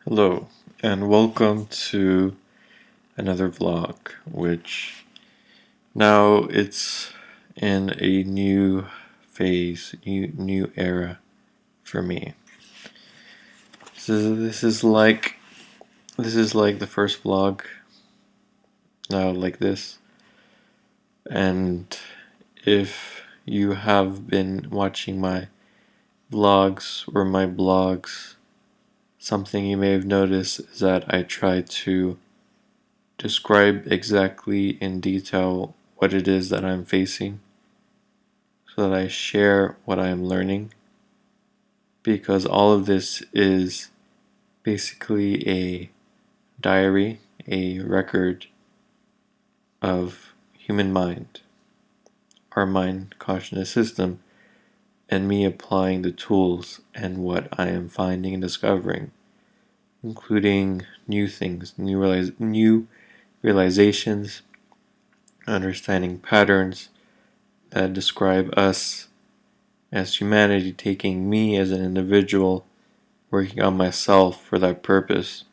Hello, and welcome to another vlog, which now it's in a new phase, new era for me. This is like the first vlog now like this, and if you have been watching my vlogs or my blogs, something you may have noticed is that I try to describe exactly in detail what it is that I'm facing so that I share what I am learning, because all of this is basically a diary, a record of human mind, our mind consciousness system, and me applying the tools and what I am finding and discovering, including new things, new realizations, understanding patterns that describe us as humanity, taking me as an individual, working on myself for that purpose,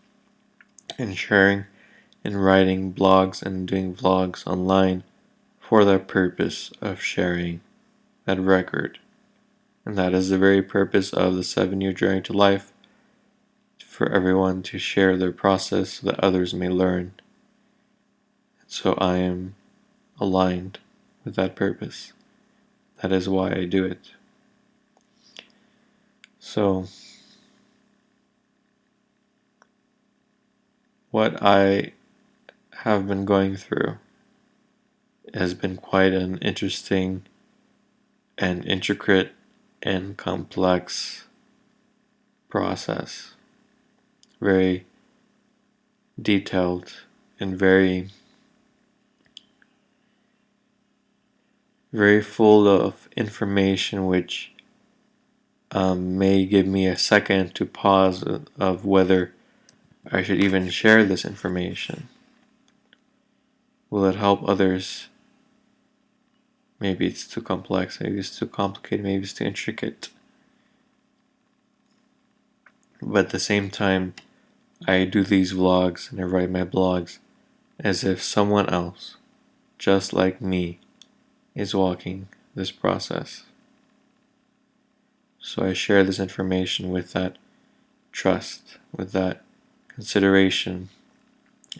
and sharing and writing blogs and doing vlogs online for that purpose of sharing that record. And that is the very purpose of the 7-year journey to life, for everyone to share their process so that others may learn. So I am aligned with that purpose. That is why I do it. So, what I have been going through has been quite an interesting and intricate and complex process. Very detailed and very full of information, which may give me a second to pause of whether I should even share this information. Will it help others? Maybe it's too complex, maybe it's too complicated, maybe it's too intricate. But at the same time, I do these vlogs and I write my blogs as if someone else, just like me, is walking this process. So I share this information with that trust, with that consideration,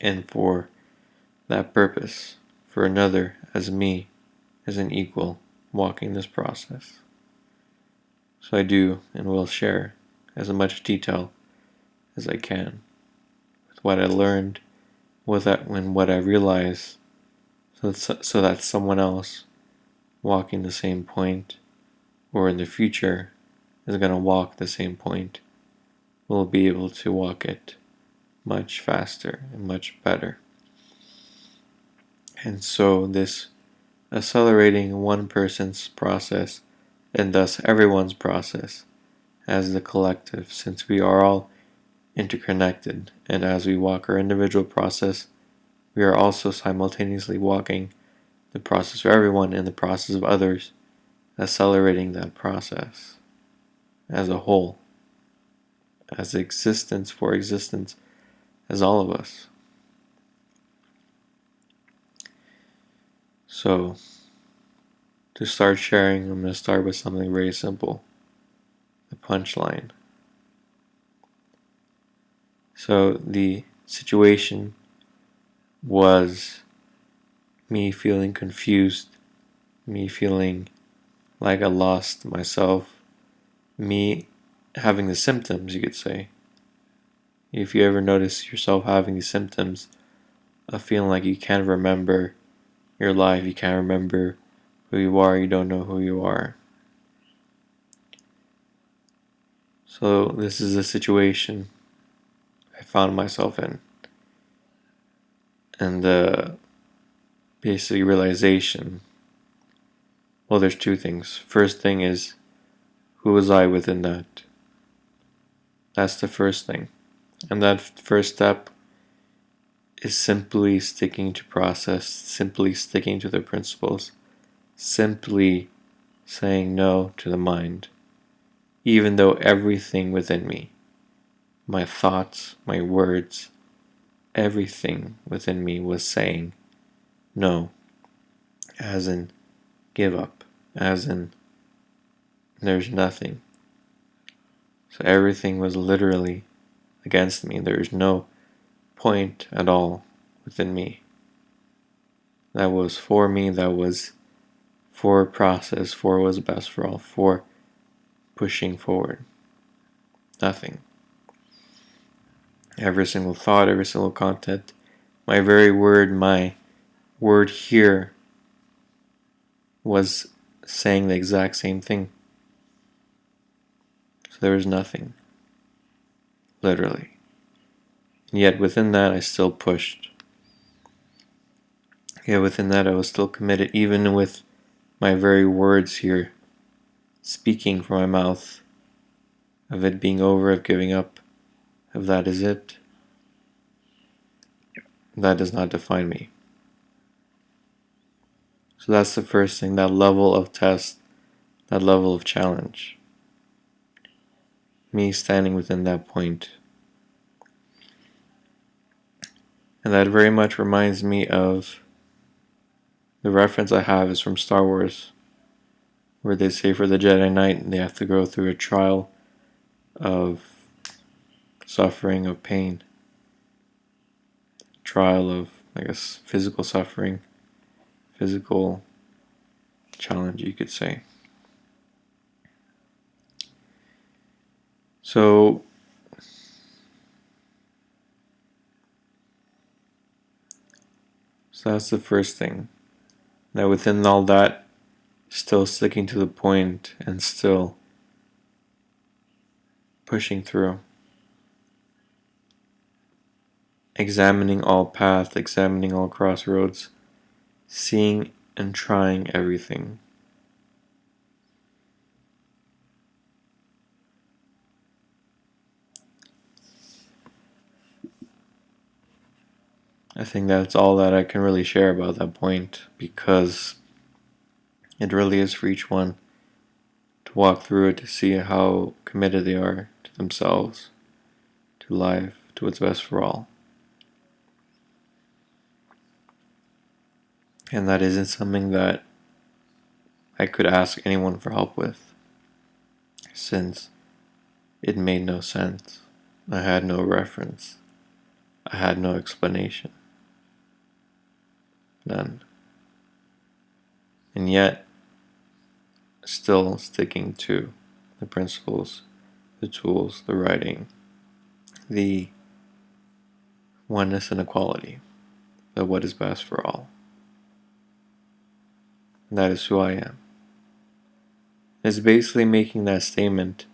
and for that purpose, for another as me, as an equal, walking this process. So I do and will share as much detail as I can with what I learned, with that when what I realize, so that someone else walking the same point or in the future is going to walk the same point will be able to walk it much faster and much better. And so this accelerating one person's process and thus everyone's process as the collective, since we are all interconnected, and as we walk our individual process, we are also simultaneously walking the process for everyone and the process of others, accelerating that process as a whole, as existence for existence, as all of us. So, to start sharing, I'm going to start with something very simple, the punchline. So, the situation was me feeling confused, me feeling like I lost myself, me having the symptoms, you could say. If you ever notice yourself having the symptoms of feeling like you can't remember your life, you can't remember who you are, you don't know who you are. So this is a situation I found myself in. And the basic realization, well, there's two things. First thing is, who was I within that? That's the first thing. And that first step is simply sticking to process, simply sticking to the principles, simply saying no to the mind, even though everything within me my thoughts, my words, everything within me was saying no, as in give up, as in there's nothing. So everything was literally against me. There's no point at all within me that was for me, that was for process, for was best for all, for pushing forward. Nothing. Every single thought, every single content, my very word, my word here was saying the exact same thing. So there was nothing, literally. And yet within that, I still pushed. Yet within that, I was still committed, even with my very words here, speaking from my mouth, of it being over, of giving up, of that is it. That does not define me. So that's the first thing, that level of test, that level of challenge. Me standing within that point. And that very much reminds me of the reference I have is from Star Wars, where they say for the Jedi Knight they have to go through a trial of suffering, of pain, trial of, I guess, physical suffering, physical challenge, you could say. So that's the first thing. That within all that, still sticking to the point and still pushing through. Examining all paths, examining all crossroads, seeing and trying everything. I think that's all that I can really share about that point, because it really is for each one to walk through it, to see how committed they are to themselves, to life, to what's best for all. And that isn't something that I could ask anyone for help with, since it made no sense. I had no reference. I had no explanation. None. And yet, still sticking to the principles, the tools, the writing, the oneness and equality, of what is best for all. And that is who I am. It's basically making that statement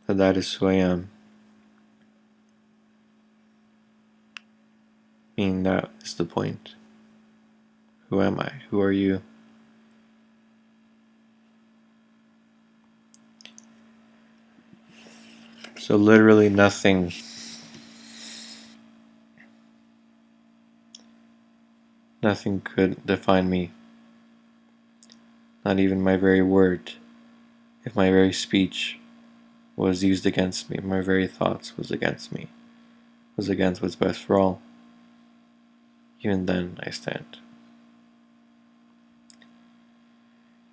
that that is who I am. Meaning that is the point. Who am I? Who are you? So literally nothing could define me. Not even my very word. If my very speech was used against me, my very thoughts was against me, was against what's best for all, even then I stand.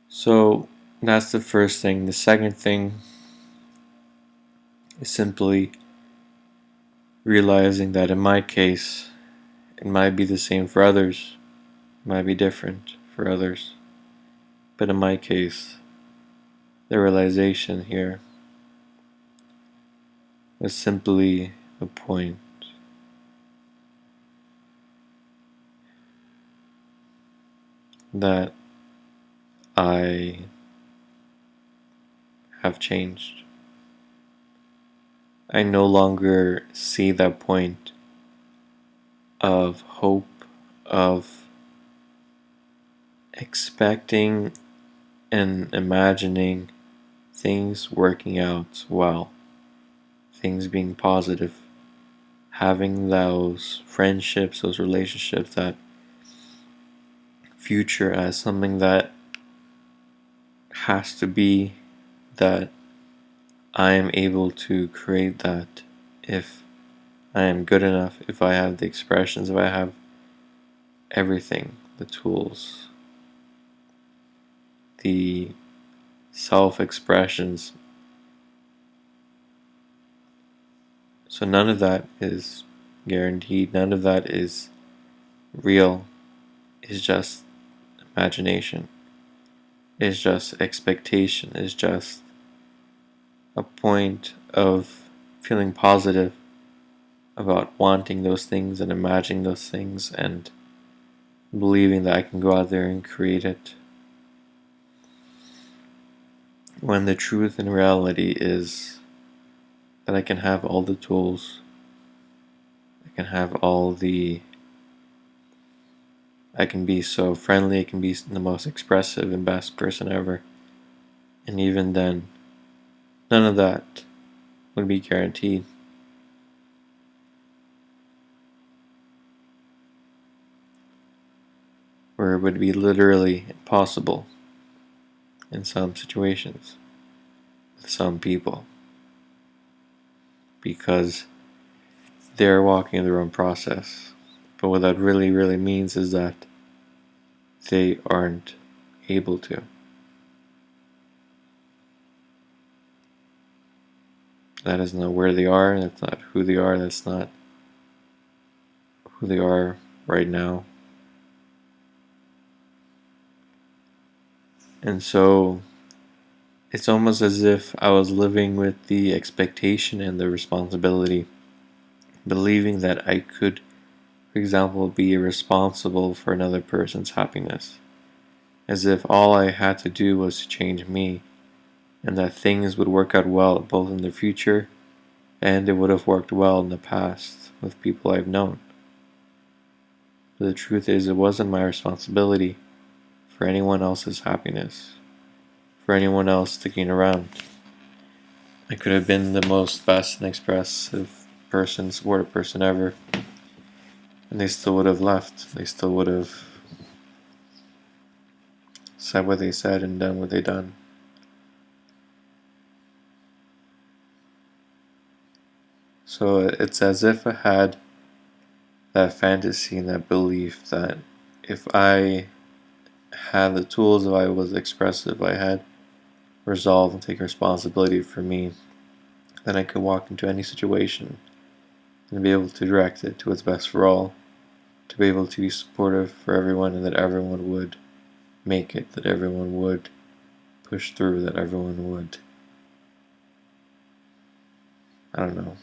So that's the first thing. The second thing is simply realizing that in my case, it might be the same for others, it might be different for others, but in my case, the realization here was simply a point that I have changed. I no longer see that point of hope, of expecting and imagining things working out well, things being positive, having those friendships, those relationships, that future as something that has to be, that I am able to create that if I am good enough, if I have the expressions, if I have everything, the tools, the self-expressions. So none of that is guaranteed, none of that is real, it's just imagination, it's just expectation, it's just a point of feeling positive about wanting those things and imagining those things and believing that I can go out there and create it. When the truth and reality is that I can have all the tools, I can be so friendly, I can be the most expressive and best person ever. And even then, none of that would be guaranteed. Or it would be literally impossible in some situations with some people, because they're walking their own process. But what that really means is that they aren't able to. That is not where they are, that's not who they are, that's not who they are right now. And so it's almost as if I was living with the expectation and the responsibility, believing that I could, for example, be responsible for another person's happiness, as if all I had to do was to change me, and that things would work out well both in the future and it would have worked well in the past with people I've known. But the truth is, it wasn't my responsibility for anyone else's happiness, for anyone else sticking around. I could have been the most best and expressive person, supportive person ever, and they still would have left. They still would have said what they said and done what they done. So it's as if I had that fantasy and that belief that if I had the tools, if I was expressive, I had resolve and take responsibility for me, then I could walk into any situation and be able to direct it to what's best for all, to be able to be supportive for everyone, and that everyone would make it, that everyone would push through, that everyone would, I don't know,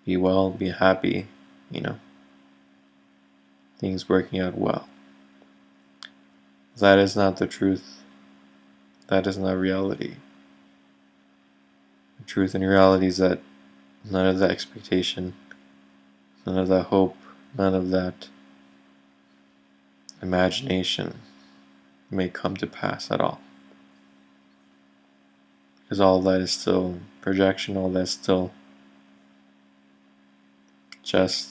be well, be happy, things working out well. That is not the truth. That is not reality. The truth and reality is that none of that expectation, none of that hope, none of that imagination may come to pass at all. Because all of that is still projection, all that's still just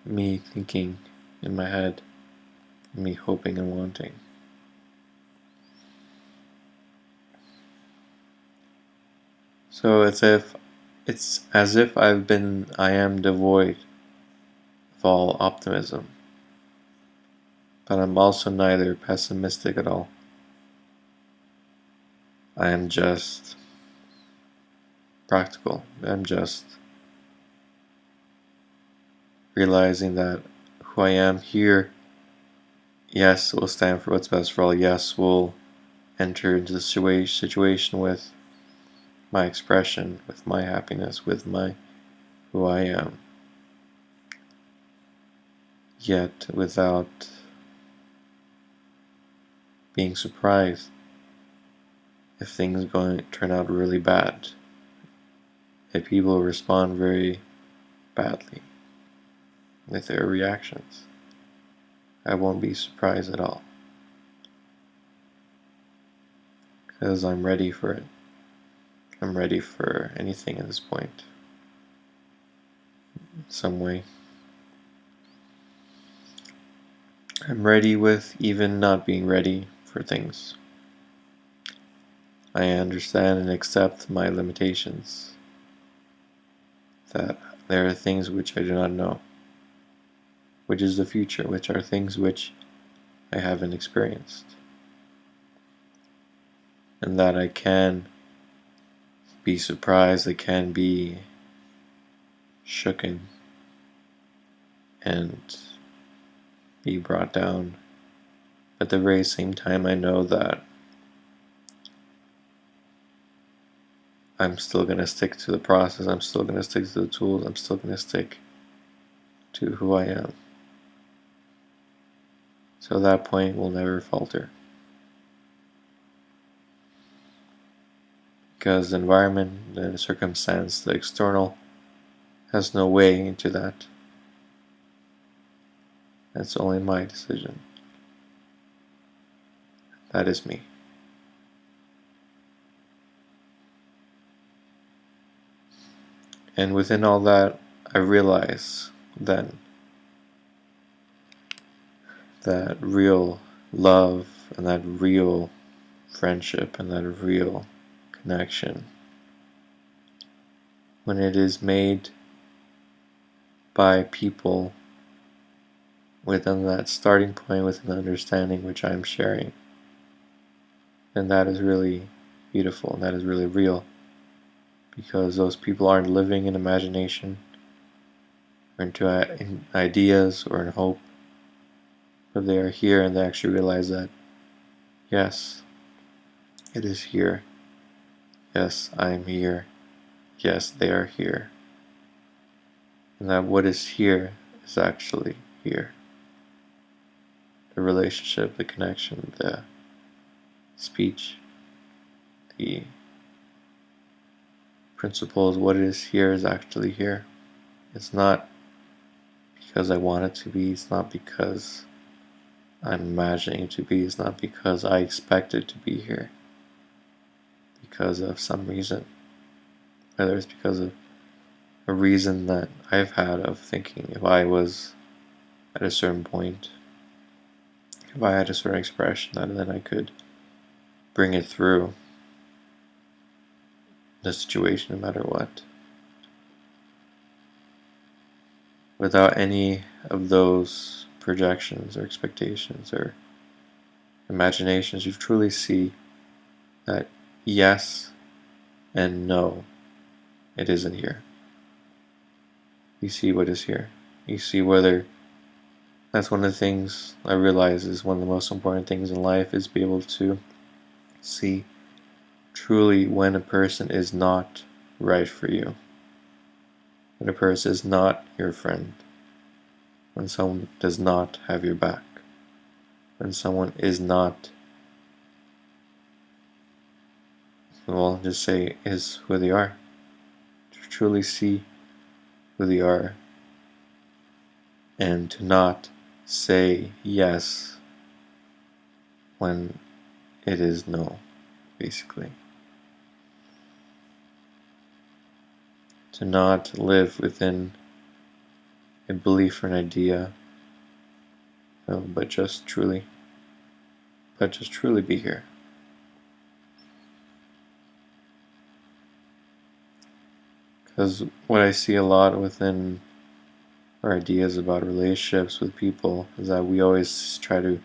me thinking in my head, me hoping and wanting. So it's as if I am devoid of all optimism, but I'm also neither pessimistic at all. I am just practical. I'm just realizing that who I am here, yes, will stand for what's best for all. Yes, will enter into the situation with my expression, with my happiness, with my who I am. Yet without being surprised if things turn out really bad, if people respond very badly with their reactions. I won't be surprised at all, because I'm ready for it. I'm ready for anything at this point, in some way. I'm ready with even not being ready for things. I understand and accept my limitations. that there are things which I do not know, which is the future, which are things which I haven't experienced, and that I can be surprised, I can be shooken and be brought down. At the very same time, I know that I'm still going to stick to the process, I'm still going to stick to the tools, I'm still going to stick to who I am. So that point will never falter. Because the environment, the circumstance, the external has no way into that. That's only my decision. That is me. And within all that, I realize then that real love and that real friendship and that real connection, when it is made by people within that starting point, with an understanding which I'm sharing, then that is really beautiful and that is really real, because those people aren't living in imagination or in ideas or in hope, but they are here and they actually realize that yes, it is here, yes, I am here, yes, they are here, and that what is here is actually here. The relationship, the connection, the speech, the principles, what it is here is actually here. It's not because I want it to be, it's not because I'm imagining it to be, it's not because I expect it to be here. Because of some reason. Whether it's because of a reason that I've had of thinking if I was at a certain point, if I had a certain expression, that then I could bring it through the situation no matter what. Without any of those projections or expectations or imaginations, you truly see that yes and no, it isn't here. You see what is here. You see whether. That's one of the things I realize is one of the most important things in life, is be able to see truly when a person is not right for you, when a person is not your friend, when someone does not have your back, when someone is not, well, just say is who they are. To truly see who they are and to not say yes when it is no, basically. To not live within a belief or an idea, but just truly be here. Because what I see a lot within our ideas about relationships with people is that we always try to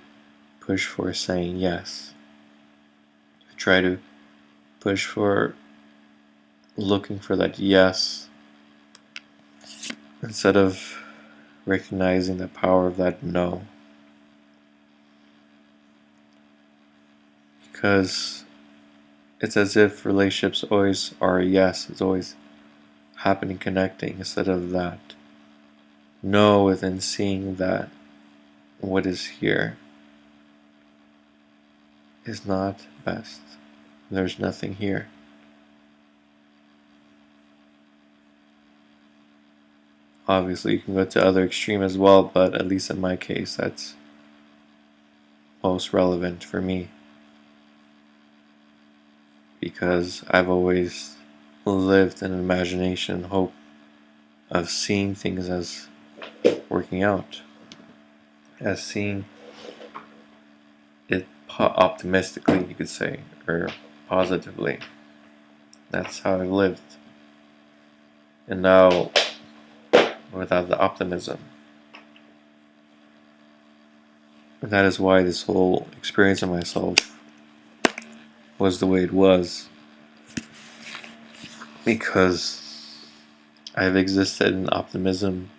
push for saying yes. We try to push for looking for that yes instead of recognizing the power of that no. Because it's as if relationships always are a yes, it's always happening, connecting, instead of that no within seeing that what is here is not best. There's nothing here. Obviously, you can go to other extreme as well, but at least in my case, that's most relevant for me. Because I've always lived in imagination and hope of seeing things as working out, as seeing it optimistically, you could say, or positively. That's how I've lived. And now without the optimism. And that is why this whole experience of myself was the way it was. Because I've existed in optimism,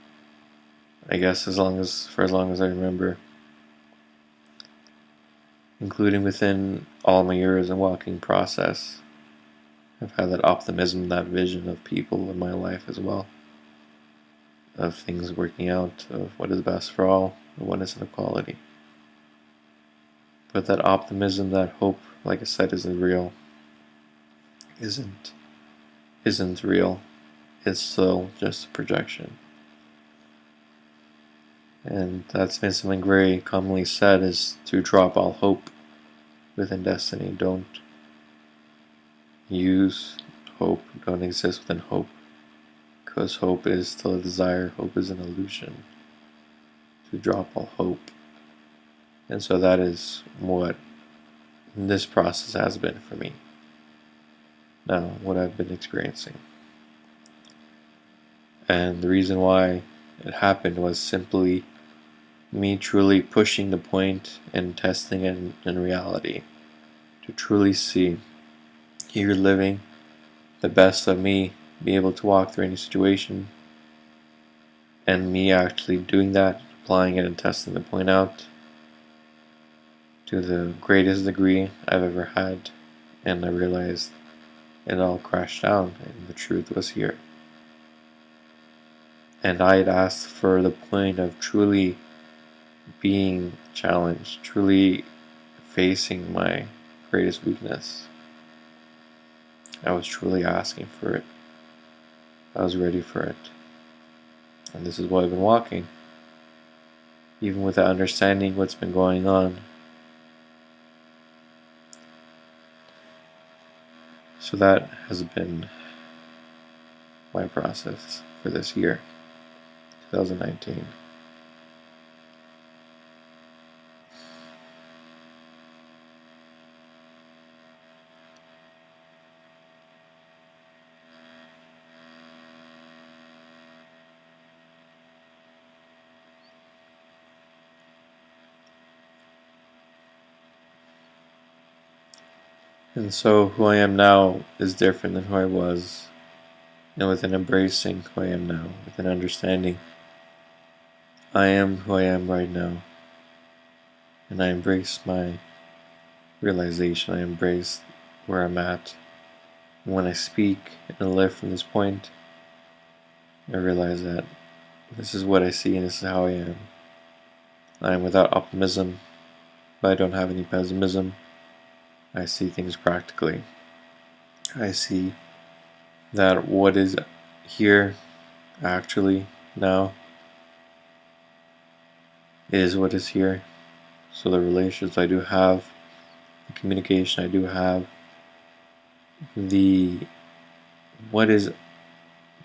I guess, for as long as I remember. Including within all my years in walking process. I've had that optimism, that vision of people in my life as well. Of things working out, of what is best for all, and what is inequality. But that optimism, that hope, like I said, isn't real. Isn't real. It's still just a projection. And that's been something very commonly said, is to drop all hope within destiny. Don't use hope, don't exist within hope. Because hope is still a desire, hope is an illusion. To drop all hope. And so that is what this process has been for me. Now, what I've been experiencing. And the reason why it happened was simply me truly pushing the point and testing it in reality. To truly see, here living the best of me, be able to walk through any situation, and me actually doing that, applying it and testing the point out to the greatest degree I've ever had. And I realized it all crashed down and the truth was here. And I had asked for the point of truly being challenged, truly facing my greatest weakness. I was truly asking for it. I was ready for it. And this is why I've been walking. Even without understanding what's been going on. So that has been my process for this year, 2019. And so who I am now is different than who I was. And within embracing who I am now, within understanding, I am who I am right now. And I embrace my realization, I embrace where I'm at. And when I speak and live from this point, I realize that this is what I see and this is how I am. I am without optimism, but I don't have any pessimism. I see things practically. I see that what is here actually now is what is here. So the relationships I do have, the communication I do have, the what is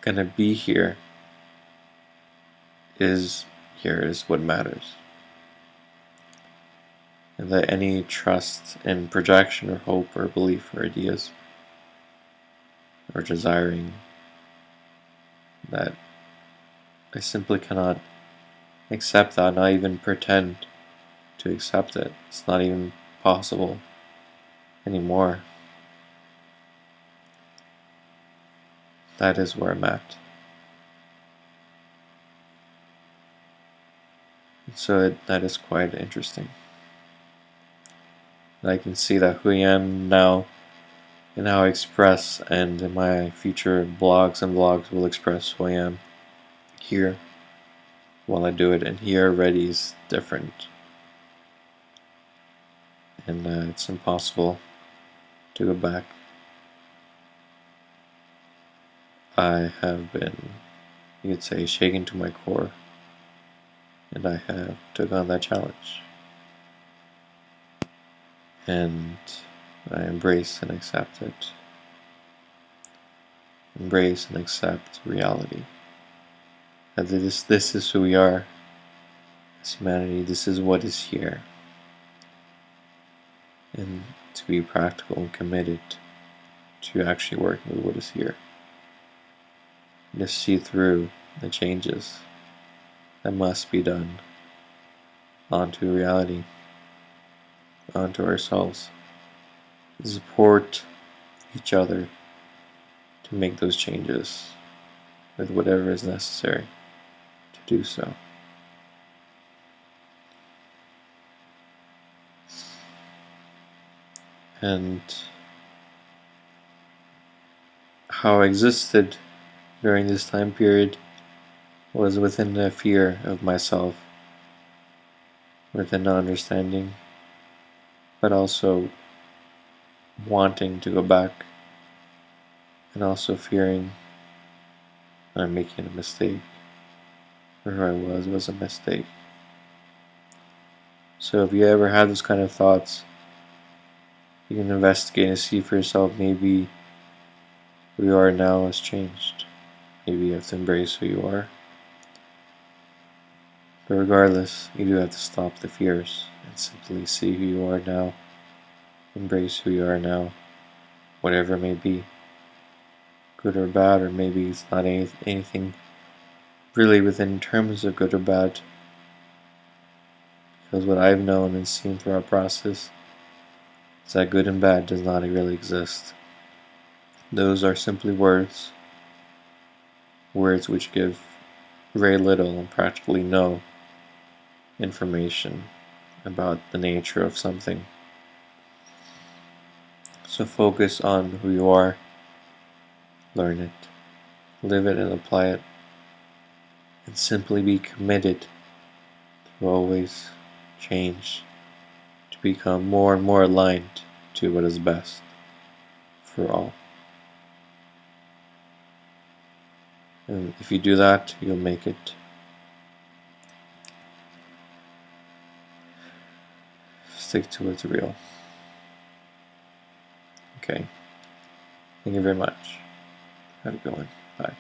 gonna be here is what matters. And that any trust in projection or hope or belief or ideas or desiring, that I simply cannot accept that, not even pretend to accept it. It's not even possible anymore. That is where I'm at. So that is quite interesting. And I can see that who I am now and how I express, and in my future blogs and vlogs will express who I am here while I do it, and here already is different. And it's impossible to go back. I have been, you could say, shaken to my core, and I have took on that challenge. And I embrace and accept it. Embrace and accept reality. That this is who we are as humanity. This is what is here. And to be practical and committed to actually working with what is here. Just see through the changes that must be done onto reality, onto ourselves, to support each other to make those changes with whatever is necessary to do so. And how I existed during this time period was within a fear of myself, within understanding, but also wanting to go back, and also fearing I'm making a mistake, or who I was a mistake. So if you ever have those kind of thoughts, you can investigate and see for yourself, maybe who you are now has changed. Maybe you have to embrace who you are. But regardless, you do have to stop the fears and simply see who you are now, embrace who you are now, whatever it may be, good or bad, or maybe it's not anything really within terms of good or bad. Because what I've known and seen through our process is that good and bad does not really exist. Those are simply words which give very little and practically no information about the nature of something. So focus on who you are, learn it, live it and apply it, and simply be committed to always change, to become more and more aligned to what is best for all. And if you do that, you'll make it. Stick to what's real. Okay. Thank you very much. Have a good one. Bye.